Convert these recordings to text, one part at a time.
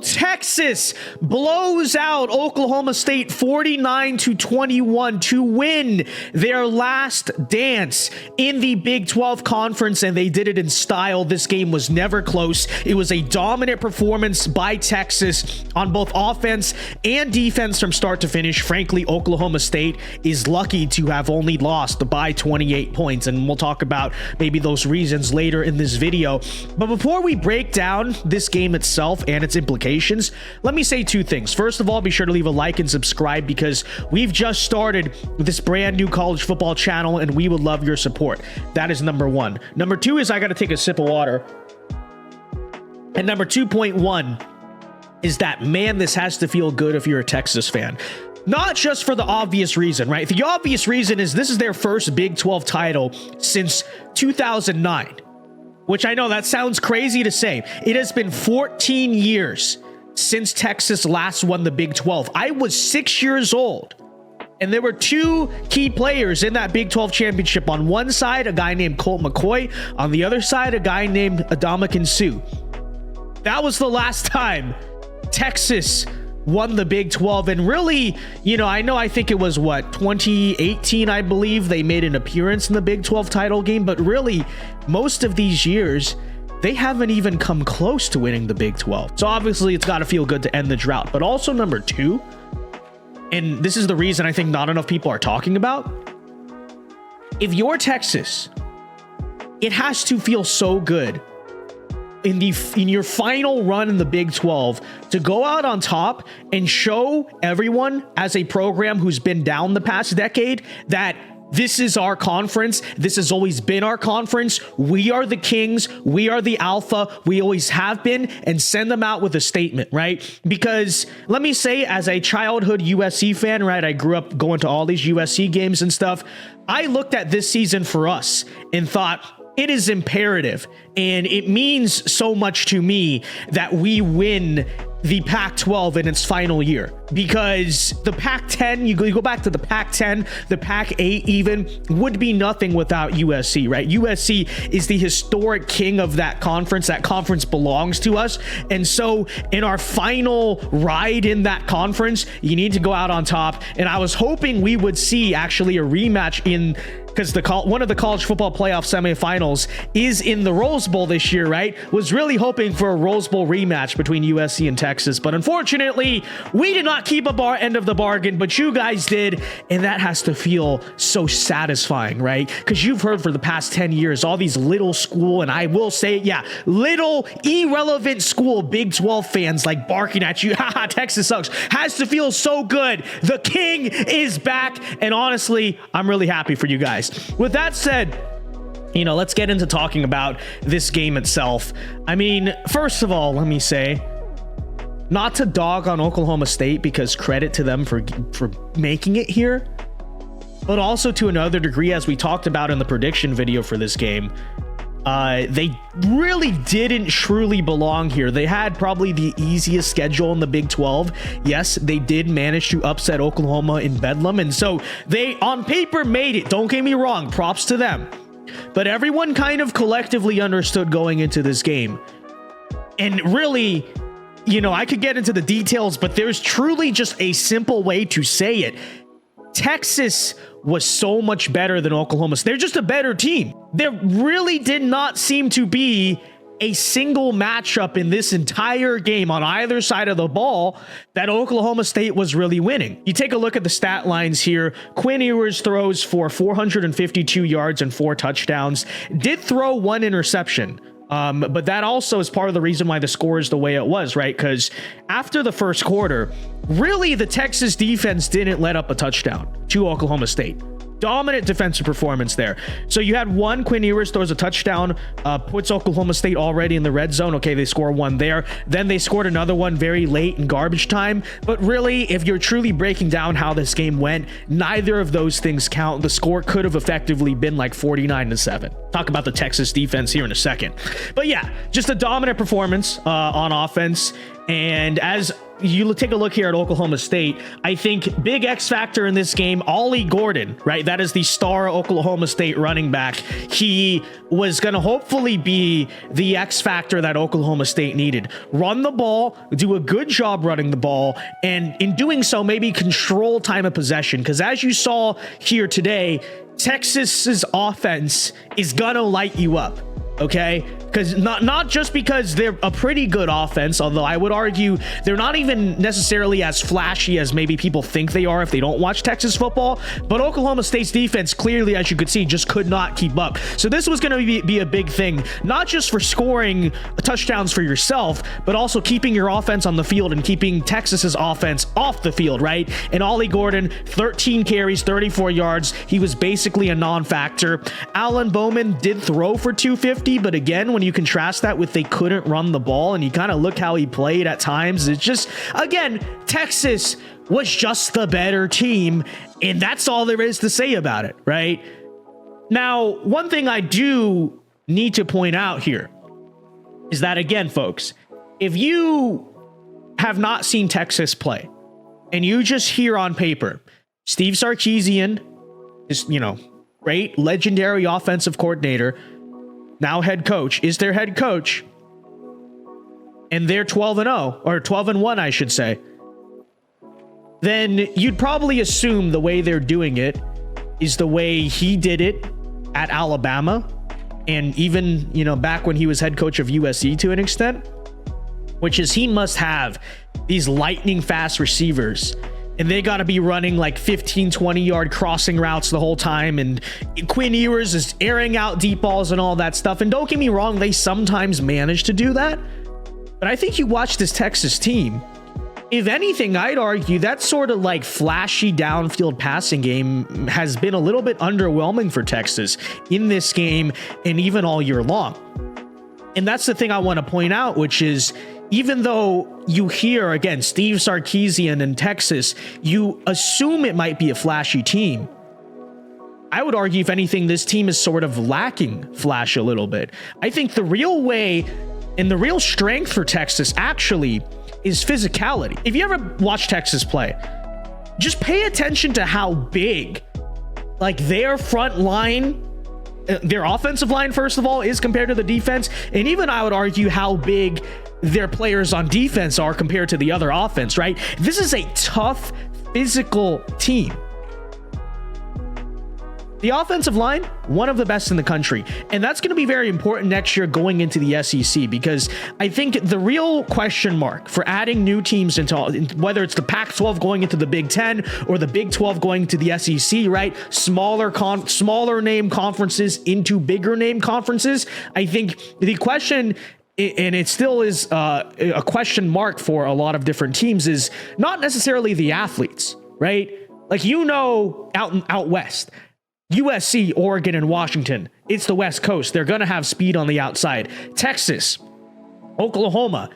Texas blows out Oklahoma State 49-21 to win their last dance in the Big 12 Conference, and they did it in style. This game was never close. It was a dominant performance by Texas on both offense and defense from start to finish. Frankly, Oklahoma State is lucky to have only lost by 28 points, and we'll talk about maybe those reasons later in this video. But before we break down this game itself and its implications, let me say two things. First of all, be sure to leave a like and subscribe because we've just started this brand new college football channel and we would love your support. That is number one. Number two is I got to take a sip of water. And number 2.1 is that, man, this has to feel good if you're a Texas fan. Not just for the obvious reason, right? The obvious reason is this is their first Big 12 title since 2009. Which I know that sounds crazy to say. It has been 14 years since Texas last won the Big 12. I was 6 years old, and there were two key players in that Big 12 championship. On one side, a guy named Colt McCoy. On the other side, a guy named Adamakin Suh. That was the last time Texas won the Big 12. And really, I think it was 2018, I believe they made an appearance in the Big 12 title game, but really most of these years they haven't even come close to winning the Big 12. So obviously it's got to feel good to end the drought. But also number two, and this is the reason I think not enough people are talking about, if you're Texas, it has to feel so good in your final run in the Big 12 to go out on top and show everyone as a program who's been down the past decade that this is our conference. This has always been our conference. We are the kings. We are the alpha. We always have been, and send them out with a statement, right? Because let me say, as a childhood USC fan, right, I grew up going to all these USC games and stuff. I looked at this season for us and thought, it is imperative, and it means so much to me that we win the Pac-12 in its final year, because the Pac-10, you go back to the Pac-10, the Pac-8 even, would be nothing without USC, right? USC is the historic king of that conference. That conference belongs to us. And so in our final ride in that conference, you need to go out on top. And I was hoping we would see actually a rematch because one of the college football playoff semifinals is in the Rose Bowl this year, right? Was really hoping for a Rose Bowl rematch between USC and Texas, but unfortunately, we did not keep up our end of the bargain, but you guys did, and that has to feel so satisfying, right? Because you've heard for the past 10 years, all these little school, and I will say, little irrelevant school Big 12 fans like barking at you, haha, Texas sucks, has to feel so good. The king is back, and honestly, I'm really happy for you guys. With that said, let's get into talking about this game itself. I mean, first of all, let me say, not to dog on Oklahoma State, because credit to them for making it here, but also to another degree, as we talked about in the prediction video for this game, they really didn't truly belong here. They had probably the easiest schedule in the Big 12. Yes, they did manage to upset Oklahoma in Bedlam, and so they on paper made it. Don't get me wrong, props to them. But everyone kind of collectively understood going into this game. And really, I could get into the details, but there's truly just a simple way to say it. Texas was so much better than Oklahoma. They're just a better team. There really did not seem to be a single matchup in this entire game on either side of the ball that Oklahoma State was really winning. You take a look at the stat lines here. Quinn Ewers throws for 452 yards and 4 touchdowns. Did throw 1 interception. But that also is part of the reason why the score is the way it was, right? Because after the first quarter, really the Texas defense didn't let up a touchdown to Oklahoma State. Dominant defensive performance there. So you had one, Quinn Ewers throws a touchdown, puts Oklahoma State already in the red zone. Okay, they score 1 there. Then they scored another one very late in garbage time. But really, if you're truly breaking down how this game went, neither of those things count. The score could have effectively been like 49-7. Talk about the Texas defense here in a second. But yeah, just a dominant performance on offense. And as you take a look here at Oklahoma State. I think big X factor in this game, Ollie Gordon, right? That is the star Oklahoma State running back. He was going to hopefully be the X factor that Oklahoma State needed. Run the ball, do a good job running the ball, and in doing so, maybe control time of possession. Because as you saw here today, Texas's offense is going to light you up. Okay, because not just because they're a pretty good offense, although I would argue they're not even necessarily as flashy as maybe people think they are if they don't watch Texas football, but Oklahoma State's defense clearly, as you could see, just could not keep up. So this was going to be a big thing, not just for scoring touchdowns for yourself, but also keeping your offense on the field and keeping Texas's offense off the field, right? And Ollie Gordon, 13 carries, 34 yards. He was basically a non-factor. Alan Bowman did throw for 250. But again, when you contrast that with they couldn't run the ball and you kind of look how he played at times, it's just, again, Texas was just the better team. And that's all there is to say about it, right? Now, one thing I do need to point out here is that, again, folks, if you have not seen Texas play and you just hear on paper, Steve Sarkisian is, great, legendary offensive coordinator, now head coach, is their head coach, and they're 12-0 or 12-1, I should say, then you'd probably assume the way they're doing it is the way he did it at Alabama, and even, back when he was head coach of USC to an extent, which is he must have these lightning fast receivers. And they got to be running like 15, 20-yard crossing routes the whole time. And Quinn Ewers is airing out deep balls and all that stuff. And don't get me wrong, they sometimes manage to do that. But I think you watch this Texas team. If anything, I'd argue that sort of like flashy downfield passing game has been a little bit underwhelming for Texas in this game and even all year long. And that's the thing I want to point out, which is, even though you hear, again, Steve Sarkisian in Texas, you assume it might be a flashy team. I would argue, if anything, this team is sort of lacking flash a little bit. I think the real way and the real strength for Texas actually is physicality. If you ever watch Texas play, just pay attention to how big, like, their front line, their offensive line, first of all, is compared to the defense. And even I would argue how big their players on defense are compared to the other offense, right? This is a tough, physical team. The offensive line, one of the best in the country. And that's going to be very important next year going into the SEC, because I think the real question mark for adding new teams into, whether it's the Pac-12 going into the Big Ten or the Big 12 going into the SEC, right? Smaller name conferences into bigger name conferences. I think the question, and it still is a question mark for a lot of different teams, is not necessarily the athletes, right? Like, out west, USC, Oregon, and Washington, it's the West Coast. They're going to have speed on the outside. Texas, Oklahoma,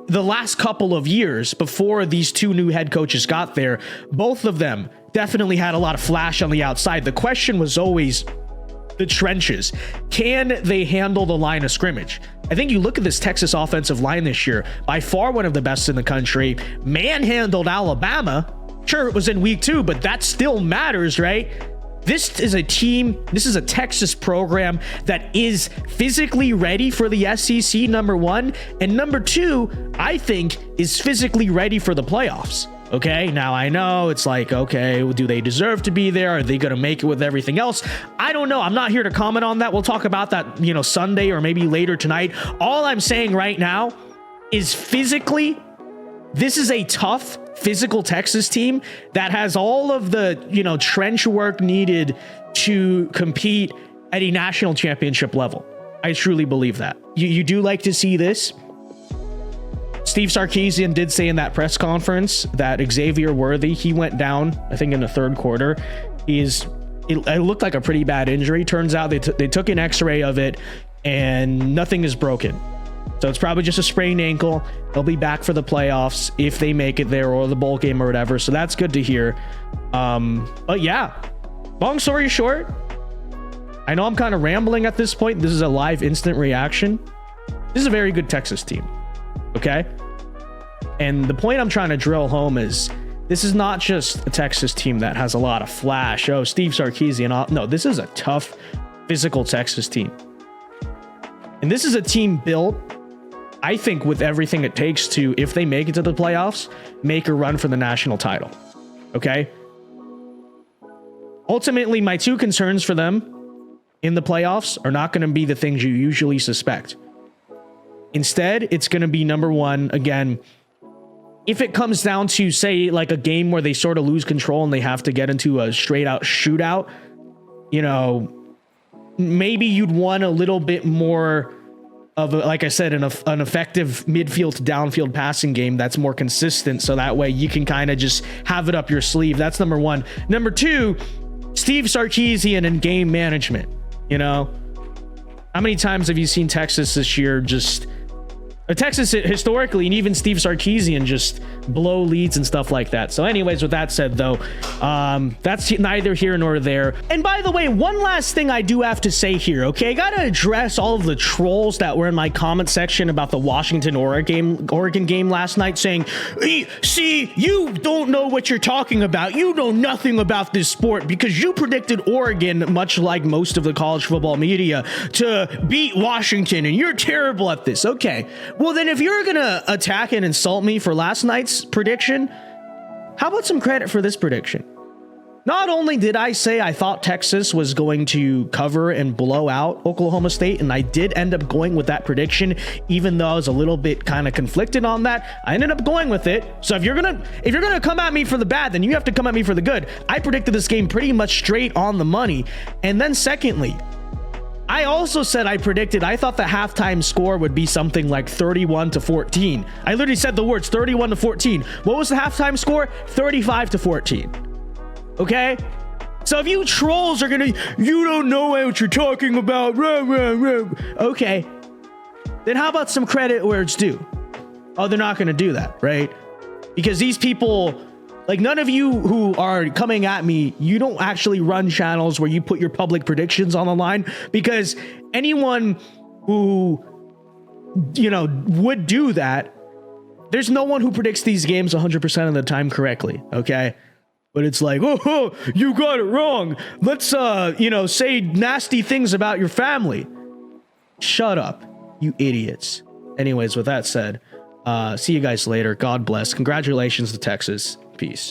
the last couple of years before these two new head coaches got there, both of them definitely had a lot of flash on the outside. The question was always the trenches. Can they handle the line of scrimmage? I think you look at this Texas offensive line this year, by far one of the best in the country, manhandled Alabama. Sure, it was in week 2, but that still matters, right? This is a team, this is a Texas program that is physically ready for the SEC, number one. And number two, I think, is physically ready for the playoffs. Okay, now I know it's like, okay, do they deserve to be there? Are they going to make it with everything else? I don't know. I'm not here to comment on that. We'll talk about that, Sunday or maybe later tonight. All I'm saying right now is physically, this is a tough, physical Texas team that has all of the, trench work needed to compete at a national championship level. I truly believe that. You do like to see this. Steve Sarkisian did say in that press conference that Xavier Worthy, he went down, I think, in the third quarter. It looked like a pretty bad injury. Turns out they took an x-ray of it and nothing is broken. So it's probably just a sprained ankle. They'll be back for the playoffs if they make it there, or the bowl game or whatever. So that's good to hear. But yeah, long story short, I know I'm kind of rambling at this point. This is a live instant reaction. This is a very good Texas team. Okay. And the point I'm trying to drill home is this is not just a Texas team that has a lot of flash. Oh, Steve Sarkisian. No, this is a tough, physical Texas team. And this is a team built, I think, with everything it takes to, if they make it to the playoffs, make a run for the national title. Okay? Ultimately, my two concerns for them in the playoffs are not going to be the things you usually suspect. Instead, it's going to be, number one, again, if it comes down to, say, like a game where they sort of lose control and they have to get into a straight out shootout, you know, maybe you'd want a little bit more of, like I said, an effective midfield to downfield passing game that's more consistent. So that way you can kind of just have it up your sleeve. That's number one. Number two, Steve Sarkisian and game management. You know, how many times have you seen Texas this year just... Texas historically, and even Steve Sarkisian, just blow leads and stuff like that. So anyways, with that said, though, that's neither here nor there. And by the way, one last thing I do have to say here, okay? I gotta address all of the trolls that were in my comment section about the Washington-Oregon game last night saying, see, you don't know what you're talking about. You know nothing about this sport because you predicted Oregon, much like most of the college football media, to beat Washington, and you're terrible at this. Okay. Well, then if you're going to attack and insult me for last night's prediction, how about some credit for this prediction? Not only did I say I thought Texas was going to cover and blow out Oklahoma State, and I did end up going with that prediction, even though I was a little bit kind of conflicted on that. I ended up going with it. So if you're gonna come at me for the bad, then you have to come at me for the good. I predicted this game pretty much straight on the money. And then secondly, I also said I thought the halftime score would be something like 31-14. I literally said the words 31-14. What was the halftime score? 35-14. Okay? So if you trolls are gonna, you don't know what you're talking about. Okay. Then how about some credit where it's due? Oh, they're not gonna do that, right? Because these people... Like, none of you who are coming at me, you don't actually run channels where you put your public predictions on the line, because anyone who, you know, would do that, there's no one who predicts these games 100% of the time correctly, okay? But it's like, oh, you got it wrong. Let's, you know, say nasty things about your family. Shut up, you idiots. Anyways, with that said, see you guys later. God bless. Congratulations to Texas. Peace.